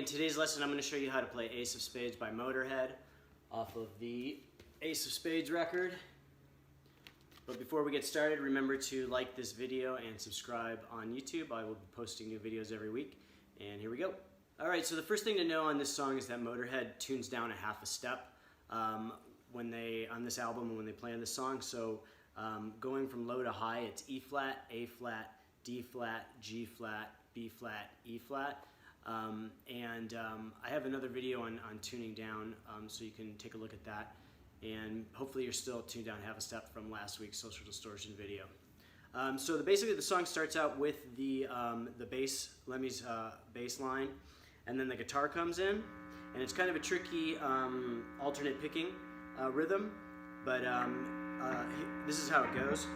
In today's lesson, I'm going to show you how to play Ace of Spades by Motorhead off of the Ace of Spades record. But before we get started, remember to like this video and subscribe on YouTube. I will be posting new videos every week. And here we go. Alright, so the first thing to know on this song is that Motorhead tunes down a half a step on this album and when they play on this song. So going from low to high, it's E flat, A flat, D flat, G flat, B flat, E flat. I have another video on tuning down, so you can take a look at that. And hopefully you're still tuned down half a step from last week's Social Distortion video. Basically the song starts out with the bass, Lemmy's bass line, and then the guitar comes in, and it's kind of a tricky alternate picking rhythm, but this is how it goes.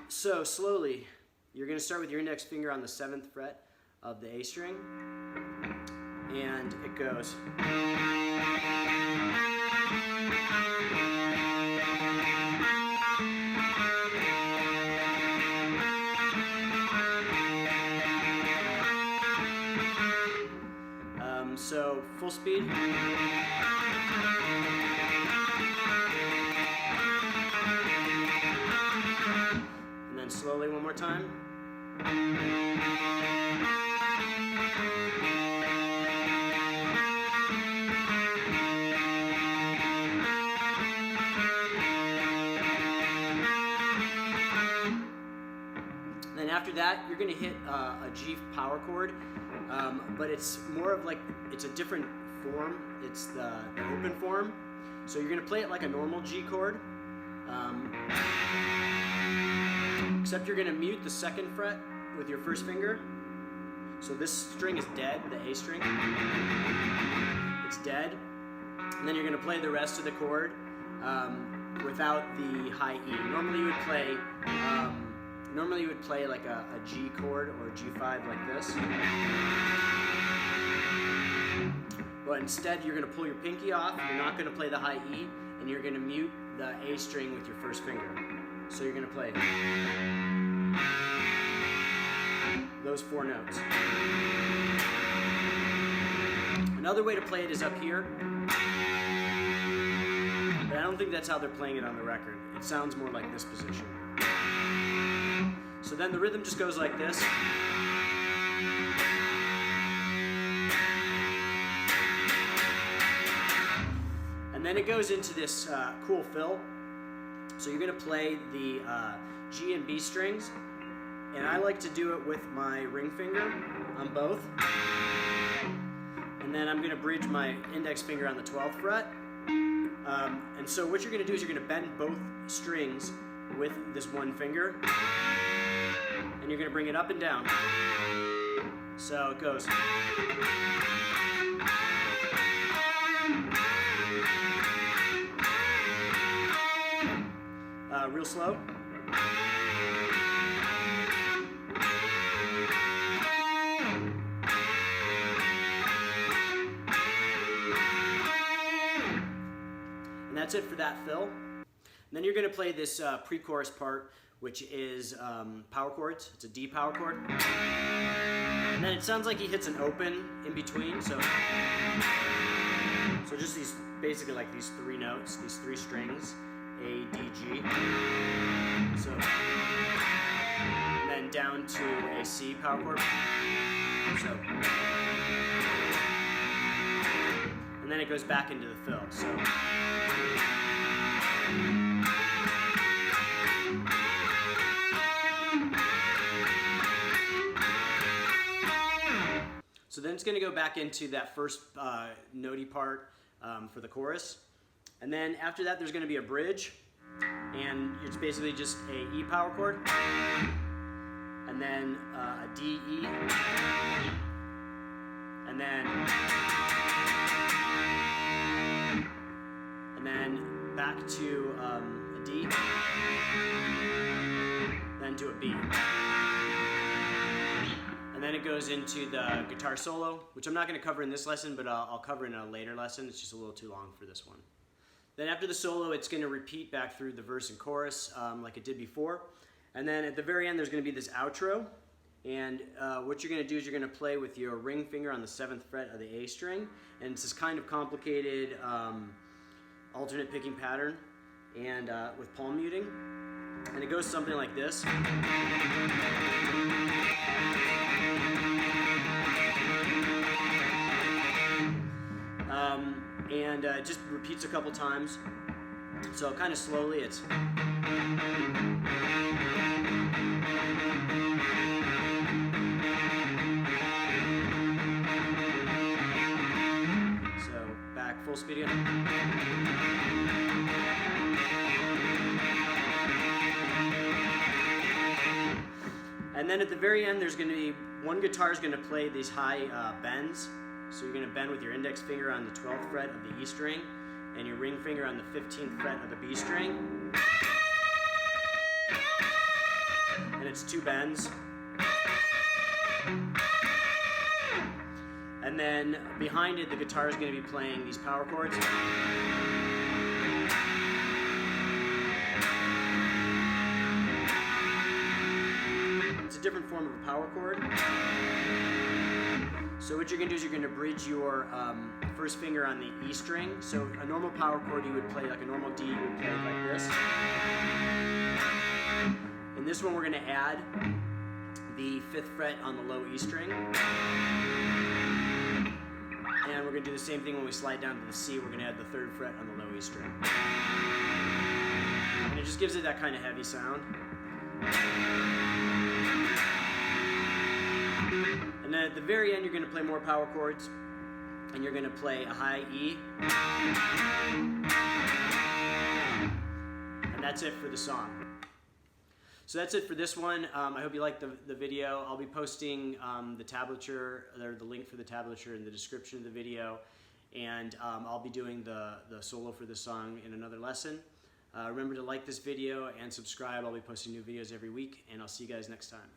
So slowly, you're going to start with your index finger on the 7th fret of the A string, and it goes. So full speed. Slowly one more time. Then after that, you're going to hit a G power chord, but it's more of like, it's a different form. It's the open form. So you're going to play it like a normal G chord. Except you're going to mute the 2nd fret with your 1st finger. So this string is dead, the A string. It's dead. And then you're going to play the rest of the chord without the high E. Normally you would play like a G chord or a G5 like this. But instead you're going to pull your pinky off, you're not going to play the high E, and you're going to mute the A string with your 1st finger. So you're going to play those 4 notes. Another way to play it is up here, but I don't think that's how they're playing it on the record. It sounds more like this position. So then the rhythm just goes like this. And then it goes into this cool fill. So you're going to play the G and B strings, and I like to do it with my ring finger on both. And then I'm going to bridge my index finger on the 12th fret. And so what you're going to do is you're going to bend both strings with this one finger, and you're going to bring it up and down. So it goes. Real slow. And that's it for that fill. And then you're going to play this pre-chorus part, which is power chords. It's a D power chord. And then it sounds like he hits an open in between. So just these, basically like these 3 notes, these 3 strings. A, D, G. So, and then down to a C power chord. So, and then it goes back into the fill. So then it's going to go back into that first notey part for the chorus. And then after that, there's going to be a bridge, and it's basically just a E power chord, and then a D, E, and then back to a D, then to a B. And then it goes into the guitar solo, which I'm not going to cover in this lesson, but I'll cover in a later lesson. It's just a little too long for this one. Then after the solo, it's going to repeat back through the verse and chorus like it did before. And then at the very end, there's going to be this outro. And what you're going to do is you're going to play with your ring finger on the 7th fret of the A string. And it's this kind of complicated alternate picking pattern and with palm muting. And it goes something like this. And it just repeats a couple times. So kind of slowly, it's... So back full speed again. And then at the very end, there's going to be one guitar is going to play these high bends. So you're going to bend with your index finger on the 12th fret of the E string and your ring finger on the 15th fret of the B string. And it's 2 bends. And then behind it, the guitar is going to be playing these power chords. It's a different form of a power chord. So what you're going to do is you're going to bridge your first finger on the E string. So a normal power chord you would play like a normal D, you would play like this. In this one we're going to add the 5th fret on the low E string. And we're going to do the same thing when we slide down to the C. We're going to add the 3rd fret on the low E string. And it just gives it that kind of heavy sound. And then at the very end, you're going to play more power chords, and you're going to play a high E. And that's it for the song. So that's it for this one. I hope you liked the video. I'll be posting the tablature, or the link for the tablature in the description of the video. And I'll be doing the solo for this song in another lesson. Remember to like this video and subscribe. I'll be posting new videos every week, and I'll see you guys next time.